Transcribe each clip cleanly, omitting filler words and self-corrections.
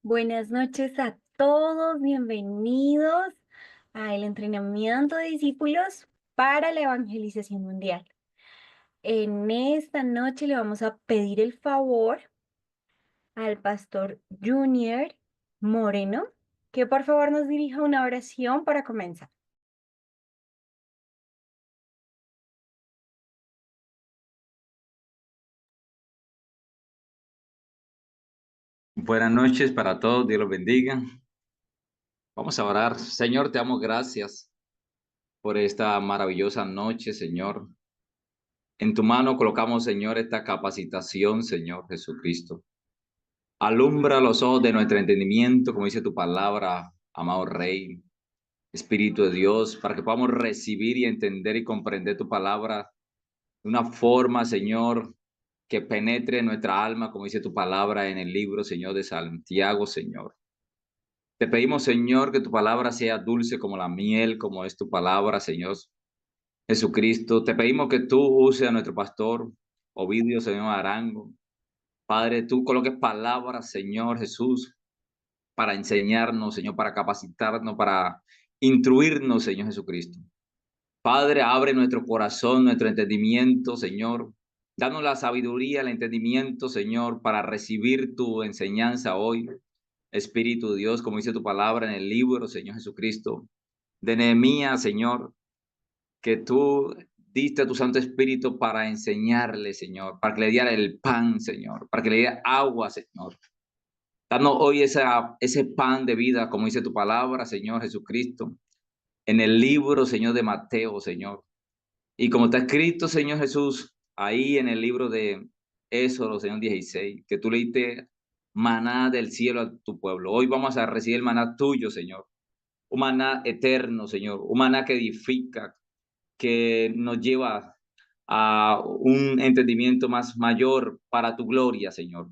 Buenas noches a todos, bienvenidos al entrenamiento de discípulos para la evangelización mundial. En esta noche le vamos a pedir el favor al pastor Junior Moreno que por favor nos dirija una oración para comenzar. Buenas noches para todos, Dios los bendiga. Vamos a orar. Señor, te damos gracias por esta maravillosa noche, Señor. En tu mano colocamos, Señor, esta capacitación, Señor Jesucristo. Alumbra los ojos de nuestro entendimiento, como dice tu palabra, amado Rey, Espíritu de Dios, para que podamos recibir y entender y comprender tu palabra de una forma, Señor, que penetre en nuestra alma, como dice tu palabra en el libro, Señor, de Santiago, Señor. Te pedimos, Señor, que tu palabra sea dulce como la miel, como es tu palabra, Señor Jesucristo. Te pedimos que tú uses a nuestro pastor, Ovidio, Señor Arango. Padre, tú coloques palabras, Señor Jesús, para enseñarnos, Señor, para capacitarnos, para instruirnos, Señor Jesucristo. Padre, abre nuestro corazón, nuestro entendimiento, Señor. Danos la sabiduría, el entendimiento, Señor, para recibir tu enseñanza hoy. Espíritu de Dios, como dice tu palabra en el libro, Señor Jesucristo, de Nehemías, Señor, que tú diste a tu Santo Espíritu para enseñarle, Señor, para que le diera el pan, Señor, para que le diera agua, Señor. Danos hoy ese pan de vida, como dice tu palabra, Señor Jesucristo, en el libro, Señor, de Mateo, Señor. Y como está escrito, Señor Jesús, ahí en el libro de Éxodo, Señor 16, que tú le diste maná del cielo a tu pueblo. Hoy vamos a recibir el maná tuyo, Señor. Un maná eterno, Señor. Un maná que edifica, que nos lleva a un entendimiento más mayor para tu gloria, Señor.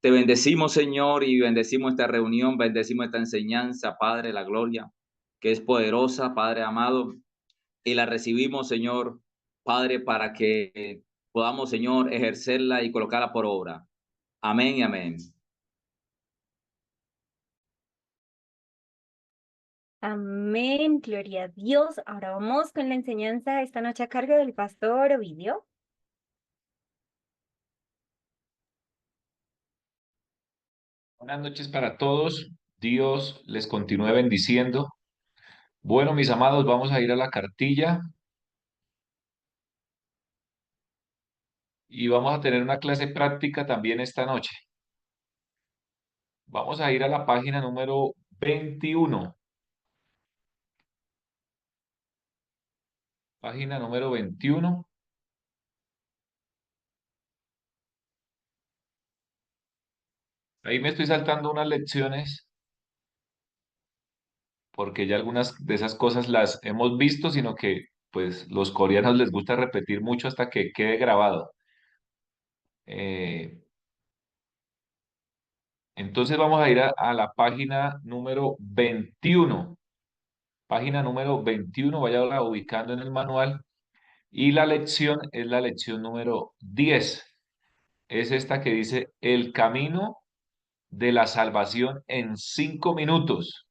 Te bendecimos, Señor, y bendecimos esta reunión, bendecimos esta enseñanza, Padre, la gloria, que es poderosa, Padre amado, y la recibimos, Señor, Padre, para que podamos, Señor, ejercerla y colocarla por obra. Amén y amén. Amén, gloria a Dios. Ahora vamos con la enseñanza esta noche a cargo del pastor Ovidio. Buenas noches para todos. Dios les continúe bendiciendo. Bueno, mis amados, vamos a ir a la cartilla y vamos a tener una clase práctica también esta noche. Vamos a ir a la página número 21. Página número 21. Ahí me estoy saltando unas lecciones porque ya algunas de esas cosas las hemos visto, sino que pues los coreanos les gusta repetir mucho hasta que quede grabado. Eh, entonces vamos a ir a la página número 21. Página número 21, vaya ubicando en el manual. Y la lección es la lección número 10. Es esta que dice el camino de la salvación en 5 minutos.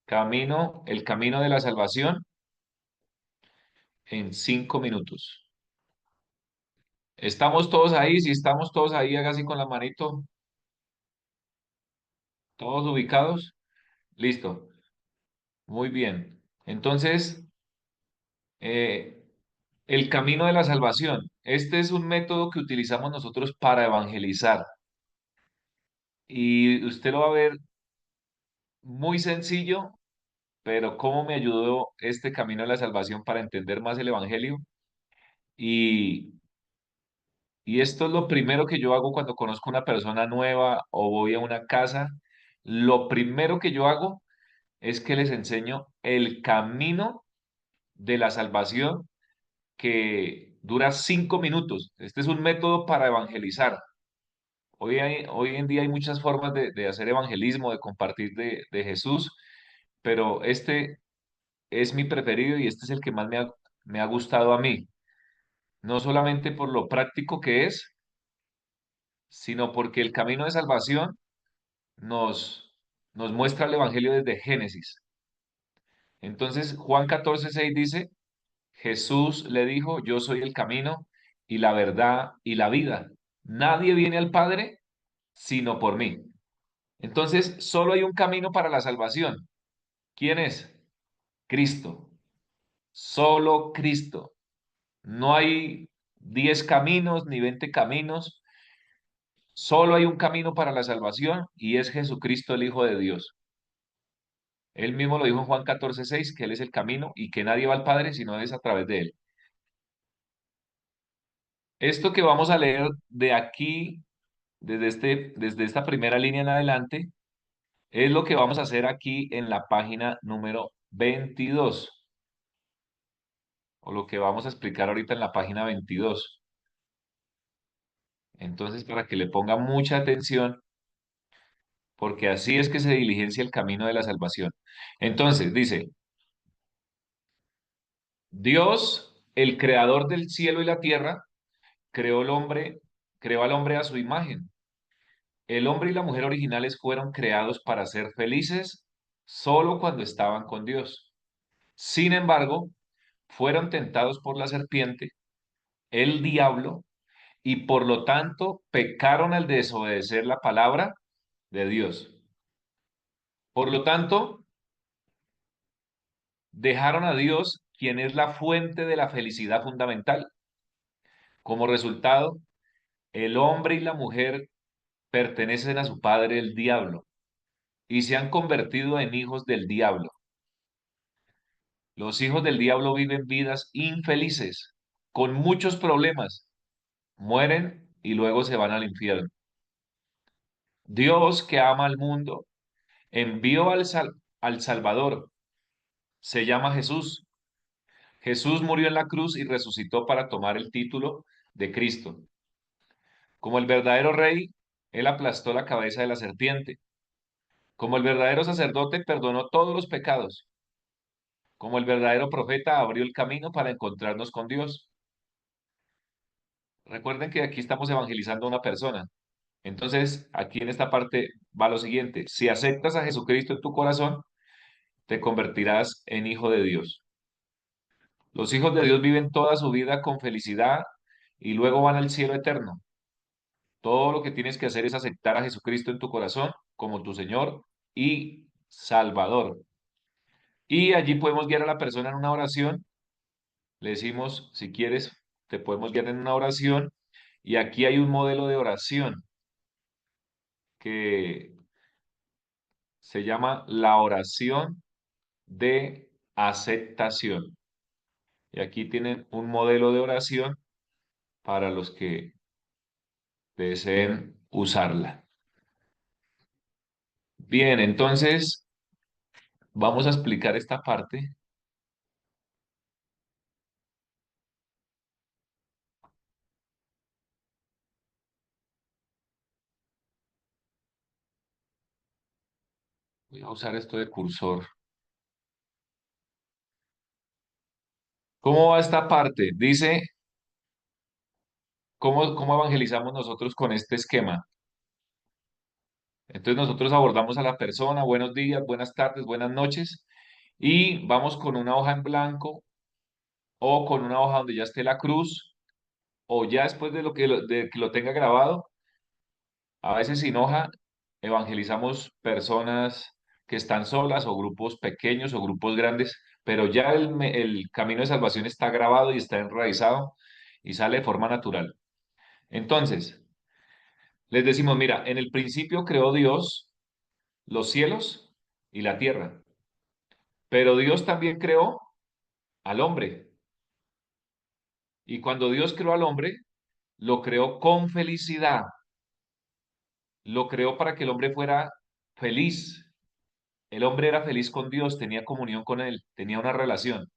El camino de la salvación en 5 minutos. ¿Estamos todos ahí? Si estamos todos ahí, haga así con la manito. ¿Todos ubicados? Listo. Muy bien. Entonces, eh, el camino de la salvación. Este es un método que utilizamos nosotros para evangelizar. Y usted lo va a ver muy sencillo, pero cómo me ayudó este camino de la salvación para entender más el evangelio. Y, y esto es lo primero que yo hago cuando conozco una persona nueva o voy a una casa. Lo primero que yo hago es que les enseño el camino de la salvación que dura 5 minutos. Este es un método para evangelizar. Hoy en día hay muchas formas de hacer evangelismo, de compartir de Jesús, pero este es mi preferido y este es el que más me ha gustado a mí. No solamente por lo práctico que es, sino porque el camino de salvación nos muestra el Evangelio desde Génesis. Entonces, Juan 14:6 dice, Jesús le dijo, yo soy el camino y la verdad y la vida. Nadie viene al Padre sino por mí. Entonces, solo hay un camino para la salvación. ¿Quién es? Cristo. Solo Cristo. No hay 10 caminos ni 20 caminos. Solo hay un camino para la salvación y es Jesucristo, el Hijo de Dios. Él mismo lo dijo en Juan 14:6, que Él es el camino y que nadie va al Padre sino es a través de Él. Esto que vamos a leer de aquí, desde esta primera línea en adelante, es lo que vamos a hacer aquí en la página número 22, o lo que vamos a explicar ahorita en la página 22. Entonces, para que le ponga mucha atención, porque así es que se diligencia el camino de la salvación. Entonces, dice, Dios, el creador del cielo y la tierra, creó el hombre, creó al hombre a su imagen. El hombre y la mujer originales fueron creados para ser felices solo cuando estaban con Dios. Sin embargo, fueron tentados por la serpiente, el diablo, y por lo tanto pecaron al desobedecer la palabra de Dios. Por lo tanto, dejaron a Dios, quien es la fuente de la felicidad fundamental. Como resultado, el hombre y la mujer pertenecen a su padre, el diablo, y se han convertido en hijos del diablo. Los hijos del diablo viven vidas infelices, con muchos problemas, mueren y luego se van al infierno. Dios, que ama al mundo, envió al Salvador. Se llama Jesús. Jesús murió en la cruz y resucitó para tomar el título de Cristo. Como el verdadero rey, él aplastó la cabeza de la serpiente. Como el verdadero sacerdote, perdonó todos los pecados. Como el verdadero profeta, abrió el camino para encontrarnos con Dios. Recuerden que aquí estamos evangelizando a una persona. Entonces, aquí en esta parte va lo siguiente. Si aceptas a Jesucristo en tu corazón, te convertirás en hijo de Dios. Los hijos de Dios viven toda su vida con felicidad y luego van al cielo eterno. Todo lo que tienes que hacer es aceptar a Jesucristo en tu corazón como tu Señor y Salvador. Y allí podemos guiar a la persona en una oración. Le decimos, si quieres, te podemos guiar en una oración. Y aquí hay un modelo de oración que se llama la oración de aceptación. Y aquí tienen un modelo de oración para los que deseen usarla. Bien, entonces vamos a explicar esta parte. Voy a usar esto de cursor. ¿Cómo va esta parte? Dice, ¿cómo evangelizamos nosotros con este esquema? Entonces nosotros abordamos a la persona, buenos días, buenas tardes, buenas noches, y vamos con una hoja en blanco o con una hoja donde ya esté la cruz, o ya después de que lo tenga grabado, a veces sin hoja, evangelizamos personas que están solas o grupos pequeños o grupos grandes, pero ya el camino de salvación está grabado y está enraizado y sale de forma natural. Entonces, les decimos, mira, en el principio creó Dios los cielos y la tierra, pero Dios también creó al hombre. Y cuando Dios creó al hombre, lo creó con felicidad, lo creó para que el hombre fuera feliz. El hombre era feliz con Dios, tenía comunión con él, tenía una relación.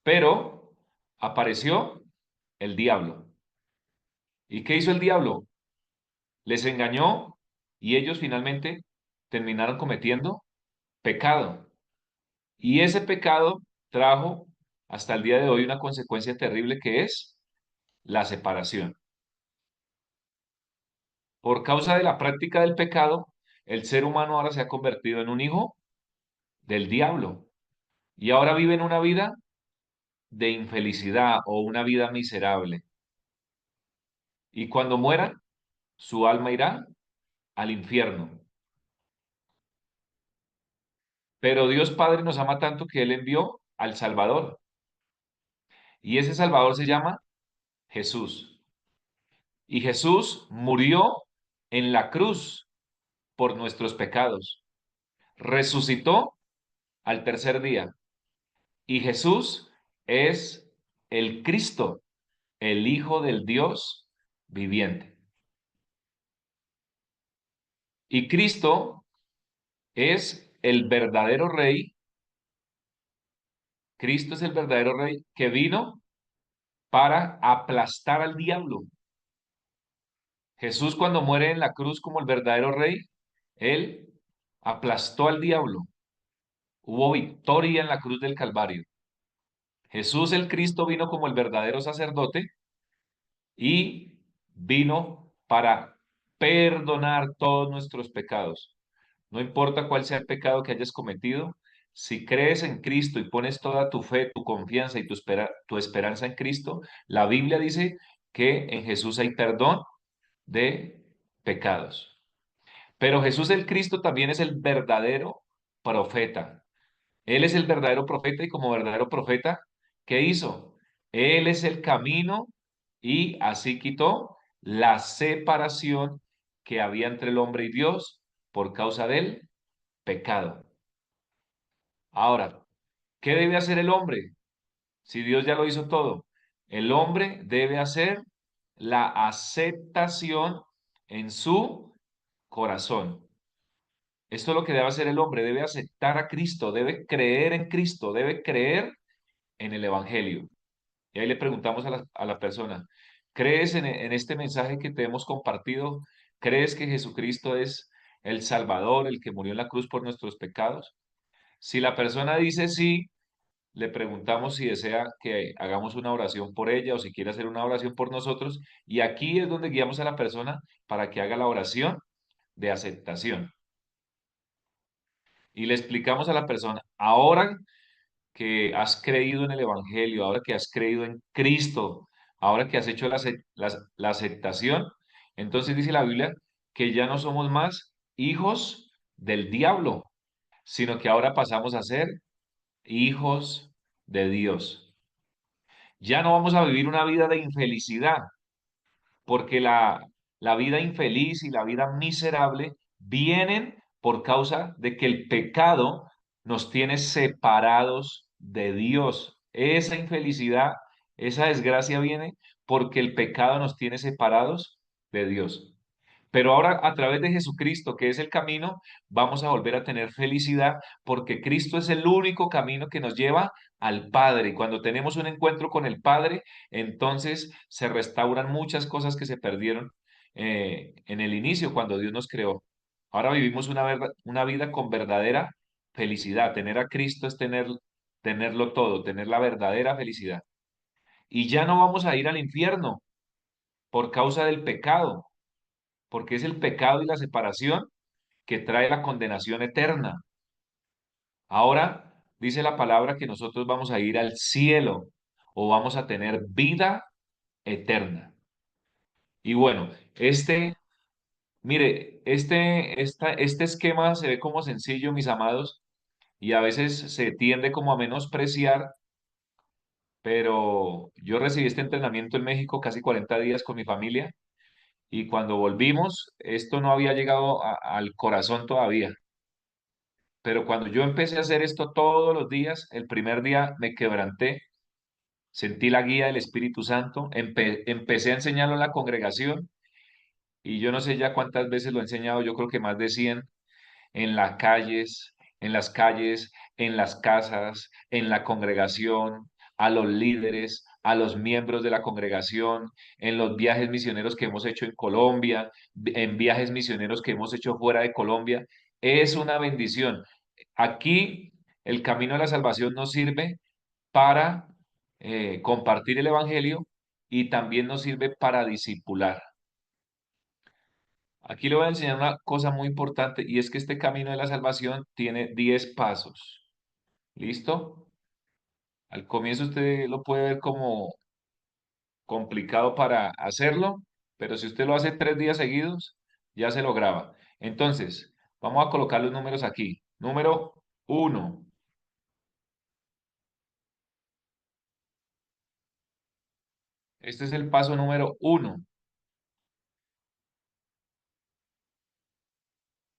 Pero apareció el diablo. ¿Y qué hizo el diablo? Les engañó y ellos finalmente terminaron cometiendo pecado. Y ese pecado trajo hasta el día de hoy una consecuencia terrible que es la separación. Por causa de la práctica del pecado, el ser humano ahora se ha convertido en un hijo del diablo y ahora vive en una vida de infelicidad o una vida miserable. Y cuando muera, su alma irá al infierno. Pero Dios Padre nos ama tanto que Él envió al Salvador. Y ese Salvador se llama Jesús. Y Jesús murió en la cruz por nuestros pecados. Resucitó al tercer día. Y Jesús es el Cristo, el Hijo del Dios viviente. Y Cristo es el verdadero rey. Cristo es el verdadero rey que vino para aplastar al diablo. Jesús cuando muere en la cruz como el verdadero rey, él aplastó al diablo. Hubo victoria en la cruz del Calvario. Jesús el Cristo vino como el verdadero sacerdote y vino para perdonar todos nuestros pecados. No importa cuál sea el pecado que hayas cometido, si crees en Cristo y pones toda tu fe, tu confianza y tu esperanza en Cristo, la Biblia dice que en Jesús hay perdón de pecados. Pero Jesús el Cristo también es el verdadero profeta. Él es el verdadero profeta y como verdadero profeta, ¿qué hizo? Él es el camino y así quitó la separación que había entre el hombre y Dios por causa del pecado. Ahora, ¿qué debe hacer el hombre si Dios ya lo hizo todo? El hombre debe hacer la aceptación en su corazón. Esto es lo que debe hacer el hombre, debe aceptar a Cristo, debe creer en Cristo, debe creer en el Evangelio. Y ahí le preguntamos a la persona, ¿crees en este mensaje que te hemos compartido? ¿Crees que Jesucristo es el Salvador, el que murió en la cruz por nuestros pecados? Si la persona dice sí, le preguntamos si desea que hagamos una oración por ella o si quiere hacer una oración por nosotros. Y aquí es donde guiamos a la persona para que haga la oración de aceptación. Y le explicamos a la persona, ahora que has creído en el Evangelio, ahora que has creído en Cristo, ahora que has hecho la aceptación, entonces dice la Biblia que ya no somos más hijos del diablo, sino que ahora pasamos a ser hijos de Dios. Ya no vamos a vivir una vida de infelicidad, porque la vida infeliz y la vida miserable vienen por causa de que el pecado nos tiene separados de Dios. Esa infelicidad, esa desgracia viene porque el pecado nos tiene separados de Dios. Pero ahora a través de Jesucristo, que es el camino, vamos a volver a tener felicidad porque Cristo es el único camino que nos lleva al Padre. Y cuando tenemos un encuentro con el Padre, entonces se restauran muchas cosas que se perdieron en el inicio cuando Dios nos creó. Ahora vivimos una vida con verdadera felicidad. Tener a Cristo es tenerlo todo, tener la verdadera felicidad. Y ya no vamos a ir al infierno por causa del pecado, porque es el pecado y la separación que trae la condenación eterna. Ahora dice la palabra que nosotros vamos a ir al cielo o vamos a tener vida eterna. Y bueno, mire, este esquema se ve como sencillo, mis amados, y a veces se tiende como a menospreciar, pero yo recibí este entrenamiento en México casi 40 días con mi familia y cuando volvimos, esto no había llegado al corazón todavía. Pero cuando yo empecé a hacer esto todos los días, el primer día me quebranté, sentí la guía del Espíritu Santo, empecé a enseñarlo en la congregación y yo no sé ya cuántas veces lo he enseñado, yo creo que más de 100 en las calles, en las casas, en la congregación, a los líderes, a los miembros de la congregación, en los viajes misioneros que hemos hecho en Colombia, en viajes misioneros que hemos hecho fuera de Colombia. Es una bendición. Aquí el camino de la salvación nos sirve para compartir el evangelio y también nos sirve para discipular. Aquí le voy a enseñar una cosa muy importante y es que este camino de la salvación tiene 10 pasos. ¿Listo? Al comienzo usted lo puede ver como complicado para hacerlo, pero si usted lo hace 3 días seguidos, ya se lo graba. Entonces, vamos a colocar los números aquí. Número 1. Este es el paso número 1.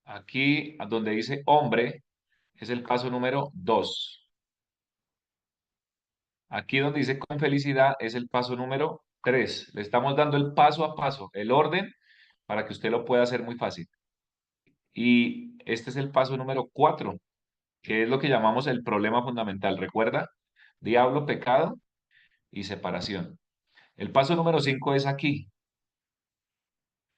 Aquí, a donde dice hombre, es el paso número 2. Aquí donde dice con felicidad es el paso número 3. Le estamos dando el paso a paso, el orden, para que usted lo pueda hacer muy fácil. Y este es el paso número 4, que es lo que llamamos el problema fundamental. ¿Recuerda? Diablo, pecado y separación. El paso número 5 es aquí,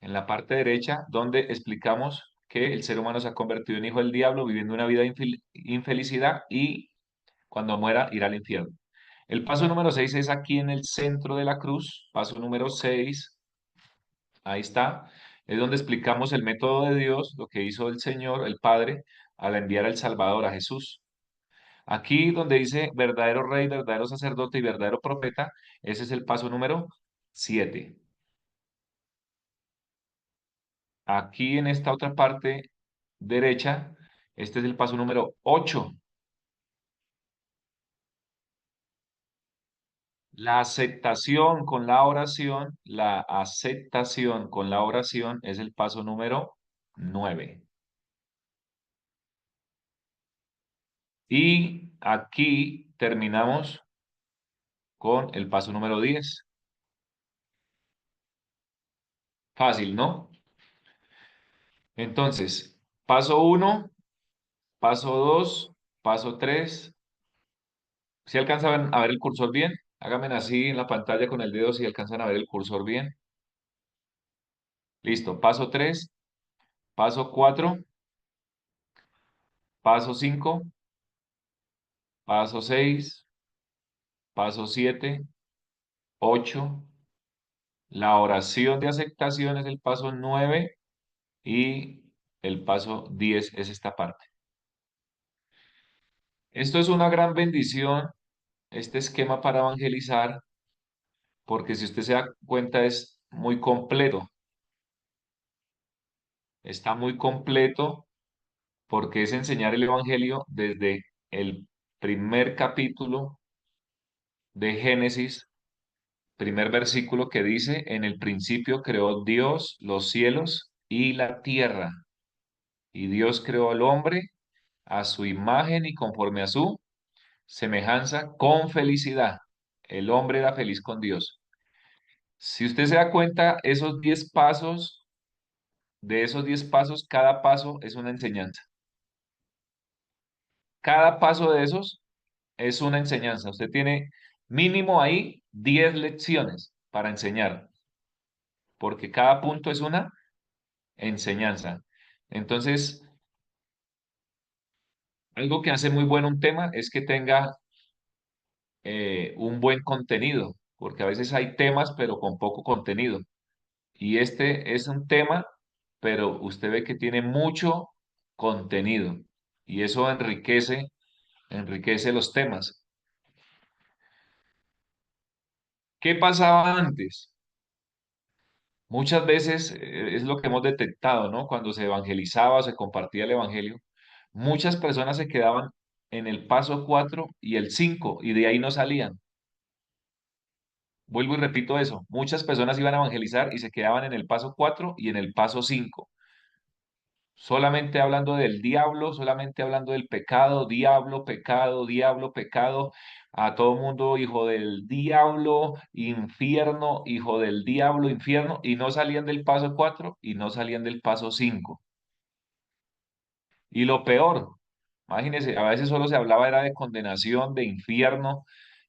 en la parte derecha, donde explicamos que el ser humano se ha convertido en hijo del diablo, viviendo una vida de infelicidad y cuando muera irá al infierno. El paso número 6 es aquí en el centro de la cruz. Paso número 6, ahí está. Es donde explicamos el método de Dios, lo que hizo el Señor, el Padre, al enviar al Salvador, a Jesús. Aquí donde dice verdadero rey, verdadero sacerdote y verdadero profeta, ese es el paso número 7. Aquí en esta otra parte derecha, este es el paso número 8. La aceptación con la oración, la aceptación con la oración es el paso número 9. Y aquí terminamos con el paso número 10. Fácil, ¿no? Entonces, paso 1, paso 2, paso 3. Si alcanzan a ver el cursor bien, háganme así en la pantalla con el dedo si alcanzan a ver el cursor bien. Listo, paso 3, paso 4, paso 5, paso 6, paso 7, 8. La oración de aceptación es el paso 9 y el paso 10 es esta parte. Esto es una gran bendición, este esquema para evangelizar, porque si usted se da cuenta es muy completo. Está muy completo porque es enseñar el evangelio desde el primer capítulo de Génesis, primer versículo que dice, en el principio creó Dios los cielos y la tierra, y Dios creó al hombre a su imagen y conforme a su semejanza con felicidad. El hombre era feliz con Dios. Si usted se da cuenta, esos 10 pasos, de esos 10 pasos, cada paso es una enseñanza. Cada paso de esos es una enseñanza. Usted tiene mínimo ahí 10 lecciones para enseñar, porque cada punto es una enseñanza. Entonces, algo que hace muy bueno un tema es que tenga un buen contenido, porque a veces hay temas, pero con poco contenido. Y este es un tema, pero usted ve que tiene mucho contenido y eso enriquece los temas. ¿Qué pasaba antes? Muchas veces es lo que hemos detectado, ¿no? Cuando se evangelizaba, se compartía el evangelio, muchas personas se quedaban en el paso 4 y el 5 y de ahí no salían. Vuelvo y repito eso, muchas personas iban a evangelizar y se quedaban en el paso 4 y en el paso 5. Solamente hablando del diablo, solamente hablando del pecado, diablo, pecado, diablo, pecado, a todo mundo hijo del diablo, infierno, hijo del diablo, infierno, y no salían del paso 4 y no salían del paso 5. Y lo peor, imagínense, a veces solo se hablaba era de condenación, de infierno,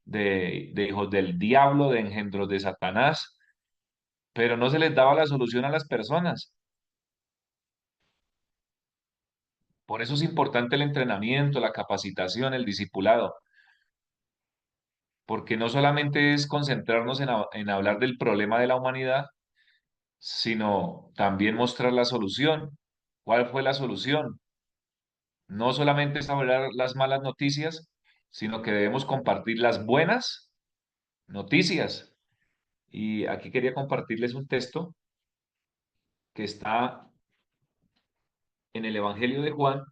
de hijos del diablo, de engendros de Satanás, pero no se les daba la solución a las personas. Por eso es importante el entrenamiento, la capacitación, el discipulado, porque no solamente es concentrarnos en hablar del problema de la humanidad, sino también mostrar la solución. ¿Cuál fue la solución? No solamente saber las malas noticias, sino que debemos compartir las buenas noticias. Y aquí quería compartirles un texto que está en el Evangelio de Juan.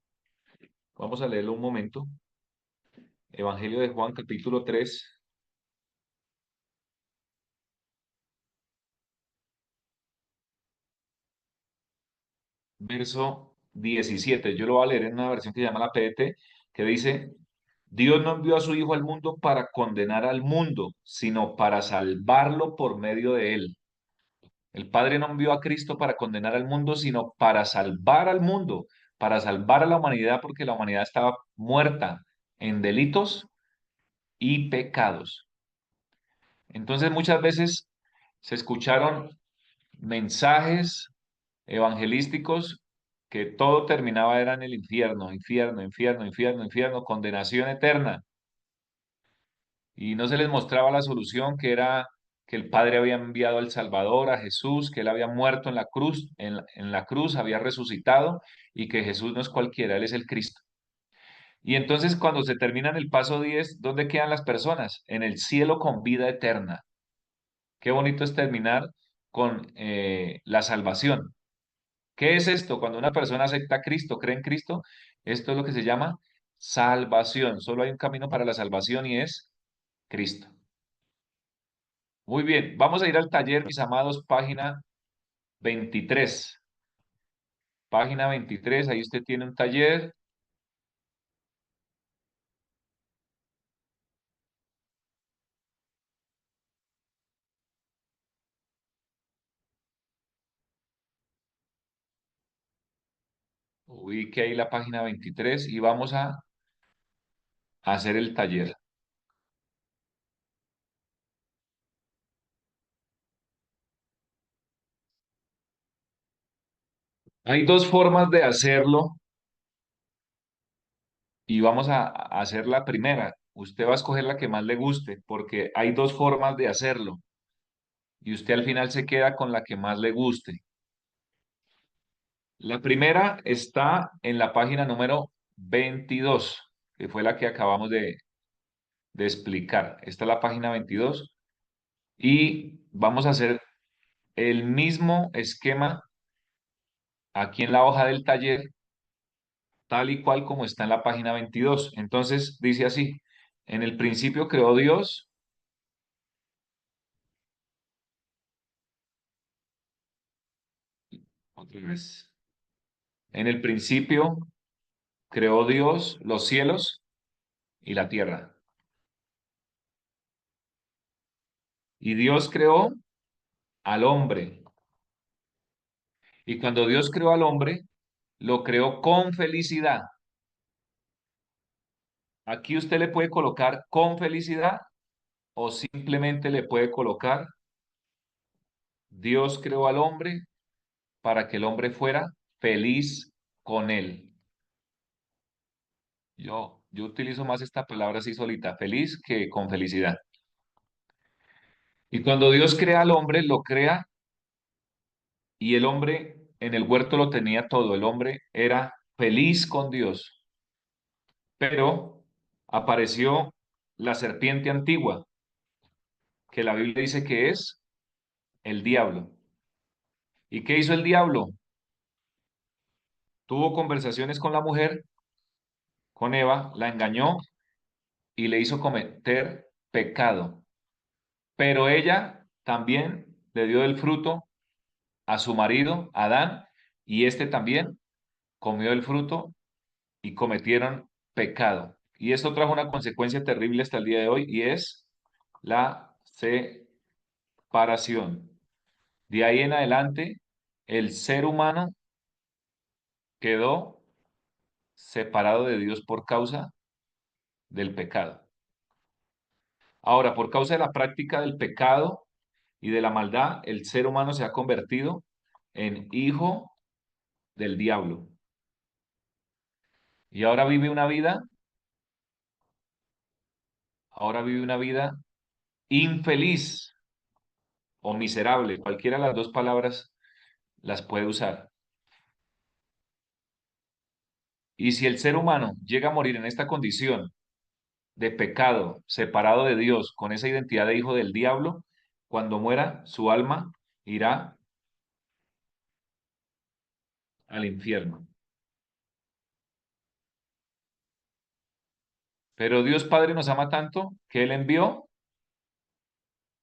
Vamos a leerlo un momento. Evangelio de Juan, capítulo 3, verso 17. Yo lo voy a leer en una versión que se llama la PDT, que dice, Dios no envió a su Hijo al mundo para condenar al mundo, sino para salvarlo por medio de él. El Padre no envió a Cristo para condenar al mundo, sino para salvar al mundo, para salvar a la humanidad, porque la humanidad estaba muerta en delitos y pecados. Entonces muchas veces se escucharon mensajes evangelísticos que todo terminaba era en el infierno, infierno, infierno, infierno, infierno, condenación eterna. Y no se les mostraba la solución que era que el Padre había enviado al Salvador, a Jesús, que él había muerto en la cruz, en la cruz había resucitado y que Jesús no es cualquiera, él es el Cristo. Y entonces cuando se termina en el paso 10, ¿dónde quedan las personas? En el cielo con vida eterna. Qué bonito es terminar con la salvación. ¿Qué es esto? Cuando una persona acepta a Cristo, cree en Cristo, esto es lo que se llama salvación. Solo hay un camino para la salvación y es Cristo. Muy bien, vamos a ir al taller, mis amados, página 23. Página 23, ahí usted tiene un taller. Ubique ahí la página 23 y vamos a hacer el taller. Hay dos formas de hacerlo y vamos a hacer la primera. Usted va a escoger la que más le guste porque hay dos formas de hacerlo y usted al final se queda con la que más le guste. La primera está en la página número 22, que fue la que acabamos de explicar. Esta es la página 22 y vamos a hacer el mismo esquema aquí en la hoja del taller, tal y cual como está en la página 22. Entonces dice así, en el principio creó Dios, otra vez, en el principio creó Dios los cielos y la tierra. Y Dios creó al hombre. Y cuando Dios creó al hombre, lo creó con felicidad. Aquí usted le puede colocar con felicidad o simplemente le puede colocar Dios creó al hombre para que el hombre fuera feliz con él. Yo utilizo más esta palabra así solita, feliz que con felicidad. Y cuando Dios crea al hombre, lo crea y el hombre en el huerto lo tenía todo. El hombre era feliz con Dios, pero apareció la serpiente antigua, que la Biblia dice que es el diablo. ¿Y qué hizo el diablo? Tuvo conversaciones con la mujer, con Eva, la engañó y le hizo cometer pecado. Pero ella también le dio el fruto a su marido, Adán, y este también comió el fruto y cometieron pecado. Y esto trajo una consecuencia terrible hasta el día de hoy y es la separación. De ahí en adelante, el ser humano quedó separado de Dios por causa del pecado. Ahora, por causa de la práctica del pecado y de la maldad, el ser humano se ha convertido en hijo del diablo. Y ahora vive una vida infeliz o miserable. Cualquiera de las dos palabras las puede usar. Y si el ser humano llega a morir en esta condición de pecado, separado de Dios, con esa identidad de hijo del diablo, cuando muera, su alma irá al infierno. Pero Dios Padre nos ama tanto que Él envió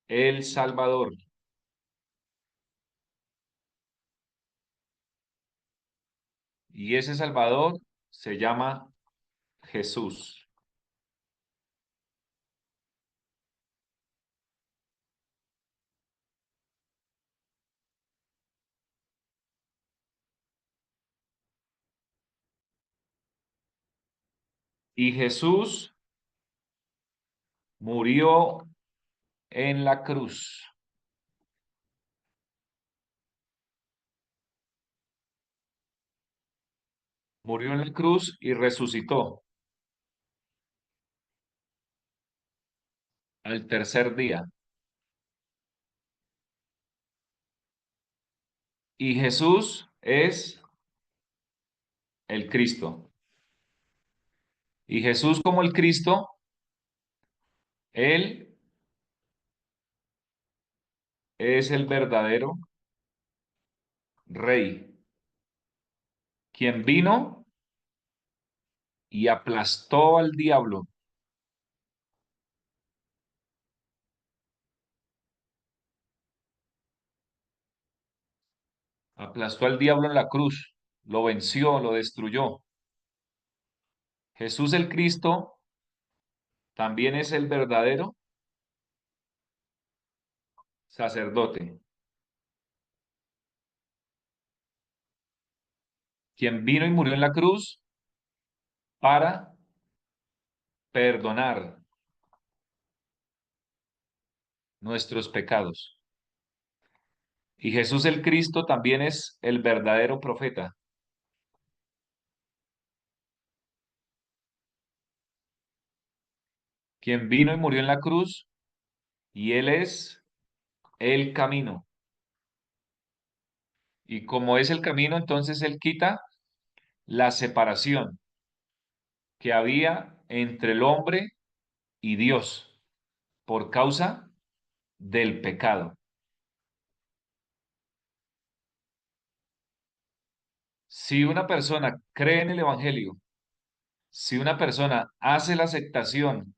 el Salvador. Y ese Salvador se llama Jesús. Y Jesús murió en la cruz. Murió en la cruz y resucitó al tercer día. Y Jesús es el Cristo. Y Jesús como el Cristo, Él es el verdadero Rey, quien vino y aplastó al diablo. Aplastó al diablo en la cruz, lo venció, lo destruyó. Jesús el Cristo también es el verdadero sacerdote, quien vino y murió en la cruz para perdonar nuestros pecados. Y Jesús el Cristo también es el verdadero profeta, quien vino y murió en la cruz, y Él es el camino. Y como es el camino, entonces Él quita la separación que había entre el hombre y Dios por causa del pecado. Si una persona cree en el Evangelio, si una persona hace la aceptación,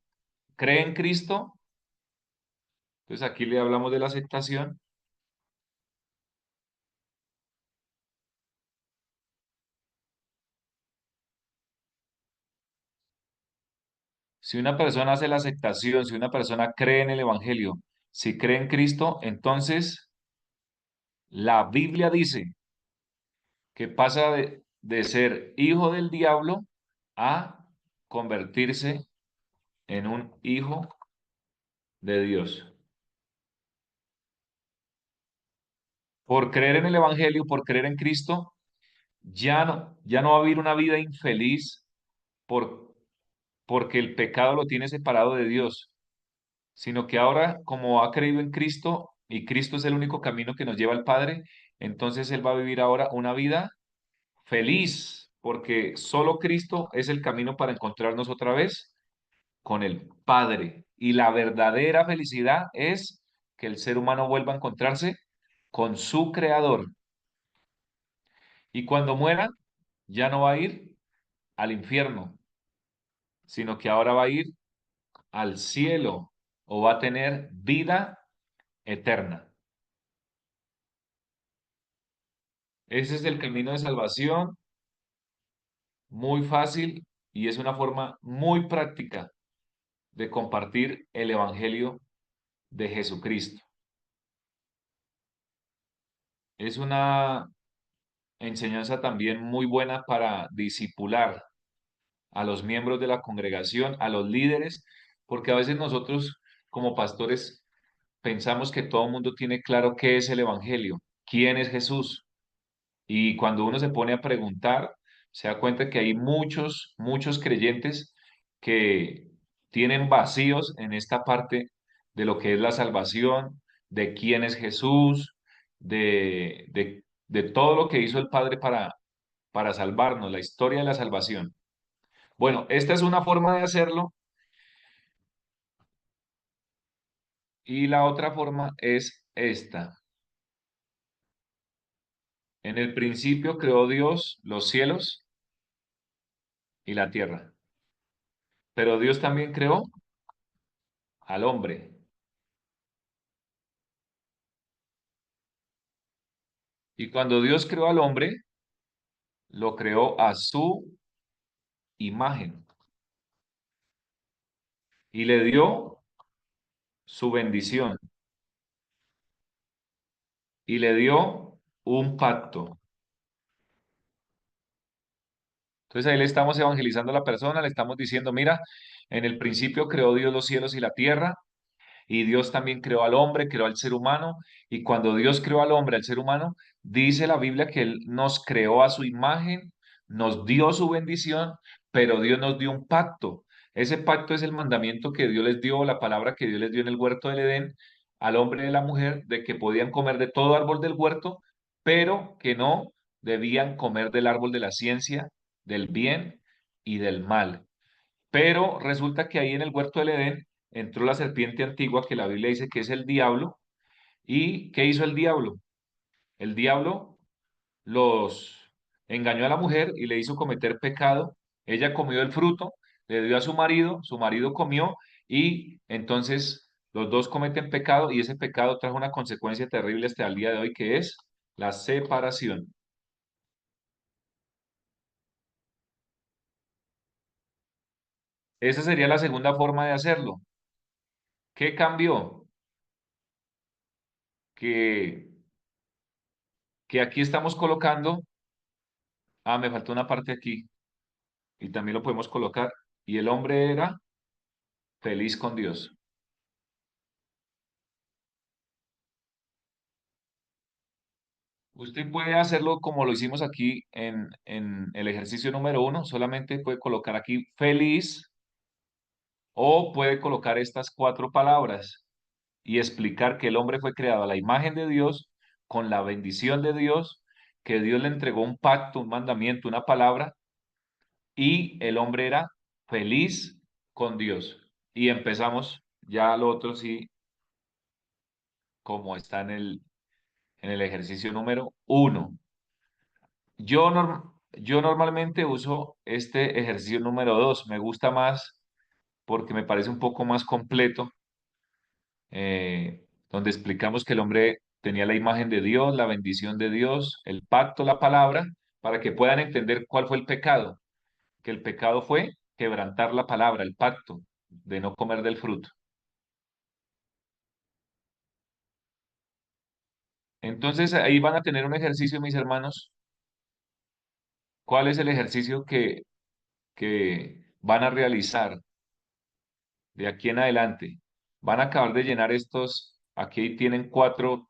cree en Cristo, entonces aquí le hablamos de la aceptación. Si una persona hace la aceptación, si una persona cree en el Evangelio, si cree en Cristo, entonces la Biblia dice que pasa de ser hijo del diablo a convertirse en un hijo de Dios. Por creer en el Evangelio, por creer en Cristo, ya no va a vivir una vida infeliz por, porque el pecado lo tiene separado de Dios, sino que ahora, como ha creído en Cristo y Cristo es el único camino que nos lleva al Padre, entonces él va a vivir ahora una vida feliz, porque solo Cristo es el camino para encontrarnos otra vez con el Padre. Y la verdadera felicidad es que el ser humano vuelva a encontrarse con su Creador. Y cuando muera, ya no va a ir al infierno, sino que ahora va a ir al cielo o va a tener vida eterna. Ese es el camino de salvación, muy fácil y es una forma muy práctica de compartir el Evangelio de Jesucristo. Es una enseñanza también muy buena para discipular a los miembros de la congregación, a los líderes, porque a veces nosotros como pastores pensamos que todo el mundo tiene claro qué es el Evangelio, quién es Jesús. Y cuando uno se pone a preguntar, se da cuenta que hay muchos, muchos creyentes que tienen vacíos en esta parte de lo que es la salvación, de quién es Jesús, de de todo lo que hizo el Padre para salvarnos, la historia de la salvación. Bueno, esta es una forma de hacerlo y la otra forma es esta. En el principio creó Dios los cielos y la tierra, pero Dios también creó al hombre. Y cuando Dios creó al hombre, lo creó a su imagen y le dio su bendición y le dio un pacto. Entonces ahí le estamos evangelizando a la persona, le estamos diciendo, mira, en el principio creó Dios los cielos y la tierra, y Dios también creó al hombre, creó al ser humano, y cuando Dios creó al hombre, al ser humano, dice la Biblia que Él nos creó a su imagen, nos dio su bendición, pero Dios nos dio un pacto. Ese pacto es el mandamiento que Dios les dio, la palabra que Dios les dio en el huerto del Edén al hombre y a la mujer, de que podían comer de todo árbol del huerto, pero que no debían comer del árbol de la ciencia, del bien y del mal. Pero resulta que ahí en el huerto del Edén entró la serpiente antigua que la Biblia dice que es el diablo. ¿Y qué hizo el diablo? El diablo los engañó a la mujer y le hizo cometer pecado. Ella comió el fruto, le dio a su marido comió y entonces los dos cometen pecado y ese pecado trajo una consecuencia terrible hasta el día de hoy que es la separación. Esa sería la segunda forma de hacerlo. ¿Qué cambió? Que, que aquí estamos colocando, me faltó una parte aquí y también lo podemos colocar, y el hombre era feliz con Dios. Usted puede hacerlo como lo hicimos aquí en el ejercicio número 1, solamente puede colocar aquí feliz o puede colocar estas 4 palabras y explicar que el hombre fue creado a la imagen de Dios, con la bendición de Dios, que Dios le entregó un pacto, un mandamiento, una palabra, y el hombre era feliz con Dios. Y empezamos ya lo otro sí, como está en el ejercicio número 1. Yo normalmente uso este ejercicio número 2. Me gusta más porque me parece un poco más completo, donde explicamos que el hombre tenía la imagen de Dios, la bendición de Dios, el pacto, la palabra, para que puedan entender cuál fue el pecado. Que el pecado fue quebrantar la palabra, el pacto, de no comer del fruto. Entonces ahí van a tener un ejercicio, mis hermanos. ¿Cuál es el ejercicio que van a realizar de aquí en adelante? Van a acabar de llenar estos, aquí tienen 4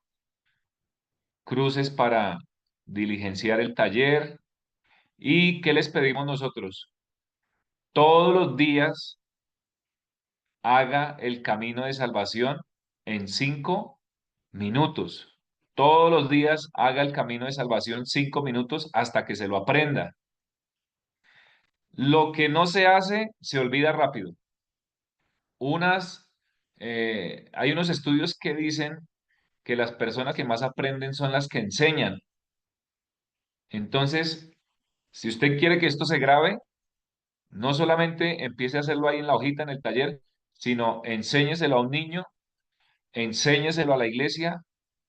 cruces para diligenciar el taller. ¿Y qué les pedimos nosotros? Todos los días haga el camino de salvación en 5 minutos. Todos los días haga el camino de salvación 5 minutos hasta que se lo aprenda. Lo que no se hace se olvida rápido. Hay unos estudios que dicen que las personas que más aprenden son las que enseñan. Entonces, si usted quiere que esto se grabe, no solamente empiece a hacerlo ahí en la hojita, en el taller, sino enséñeselo a un niño, enséñeselo a la iglesia,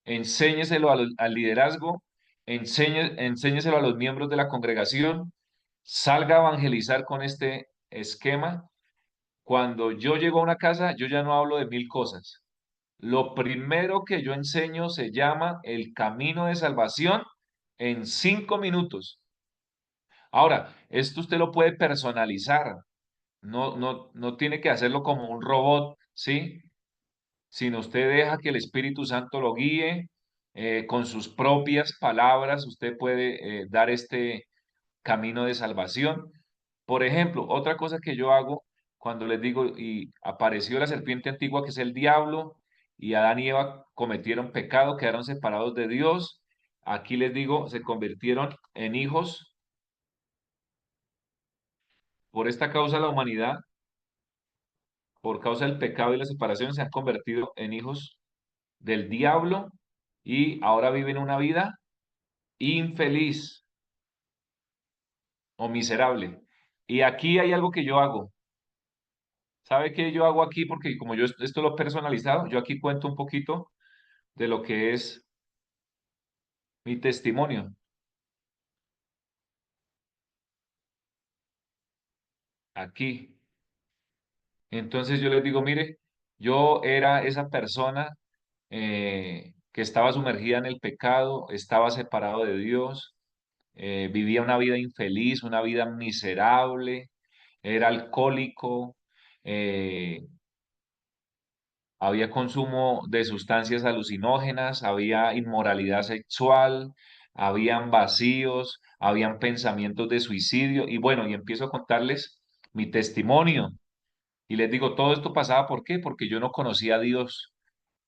enséñeselo al liderazgo, enséñeselo a los miembros de la congregación, salga a evangelizar con este esquema. Cuando yo llego a una casa, yo ya no hablo de 1000 cosas. Lo primero que yo enseño se llama el camino de salvación en 5 minutos. Ahora, esto usted lo puede personalizar. No tiene que hacerlo como un robot, ¿sí? Sino usted deja que el Espíritu Santo lo guíe, con sus propias palabras, usted puede dar este camino de salvación. Por ejemplo, otra cosa que yo hago cuando les digo, y apareció la serpiente antigua que es el diablo, y Adán y Eva cometieron pecado, quedaron separados de Dios. aquí les digo, se convirtieron en hijos. Por esta causa la humanidad, por causa del pecado y la separación, se han convertido en hijos del diablo y ahora viven una vida infeliz o miserable. Y aquí hay algo que yo hago. ¿Sabe qué yo hago aquí? Porque como yo esto lo he personalizado, yo aquí cuento un poquito de lo que es mi testimonio. Aquí. Entonces yo les digo, mire, yo era esa persona que estaba sumergida en el pecado, estaba separado de Dios, vivía una vida infeliz, una vida miserable, era alcohólico, eh, había consumo de sustancias alucinógenas, había inmoralidad sexual, habían vacíos, habían pensamientos de suicidio y bueno, y empiezo a contarles mi testimonio. Y les digo, todo esto pasaba, ¿por qué? Porque yo no conocía a Dios,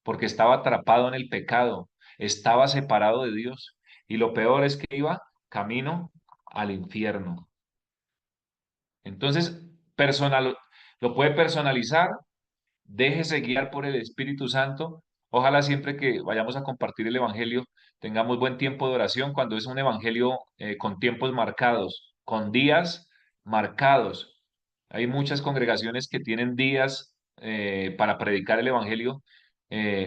porque estaba atrapado en el pecado, estaba separado de Dios. Y lo peor es que iba camino al infierno. Entonces, lo puede personalizar, déjese guiar por el Espíritu Santo. Ojalá siempre que vayamos a compartir el Evangelio tengamos buen tiempo de oración cuando es un Evangelio con tiempos marcados, con días marcados. Hay muchas congregaciones que tienen días para predicar el Evangelio,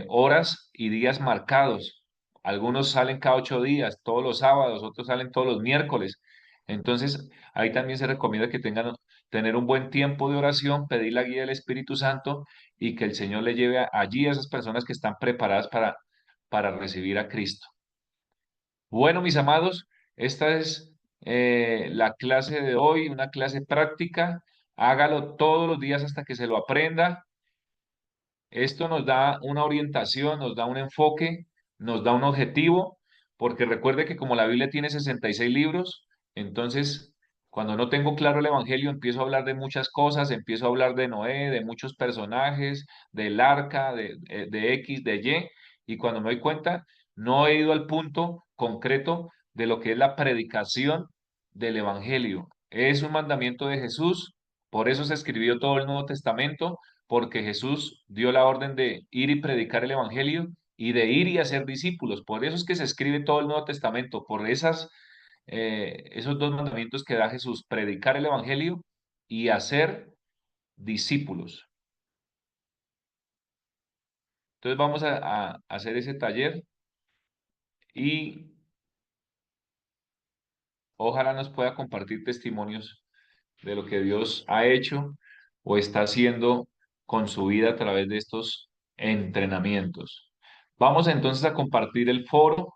horas y días marcados. Algunos salen cada 8 días, todos los sábados, otros salen todos los miércoles. Entonces, ahí también se recomienda que tengan tener un buen tiempo de oración, pedir la guía del Espíritu Santo y que el Señor le lleve allí a esas personas que están preparadas para recibir a Cristo. Bueno, mis amados, esta es la clase de hoy, una clase práctica. Hágalo todos los días hasta que se lo aprenda. Esto nos da una orientación, nos da un enfoque, nos da un objetivo, porque recuerde que como la Biblia tiene 66 libros, entonces cuando no tengo claro el Evangelio empiezo a hablar de muchas cosas, empiezo a hablar de Noé, de muchos personajes, del arca, de X, de Y, y cuando me doy cuenta, no he ido al punto concreto de lo que es la predicación del Evangelio. Es un mandamiento de Jesús, por eso se escribió todo el Nuevo Testamento porque Jesús dio la orden de ir y predicar el Evangelio y de ir y hacer discípulos. Por eso es que se escribe todo el Nuevo Testamento, por esos dos mandamientos que da Jesús, predicar el Evangelio y hacer discípulos. Entonces vamos a hacer ese taller y ojalá nos pueda compartir testimonios de lo que Dios ha hecho o está haciendo con su vida a través de estos entrenamientos. Vamos entonces a compartir el foro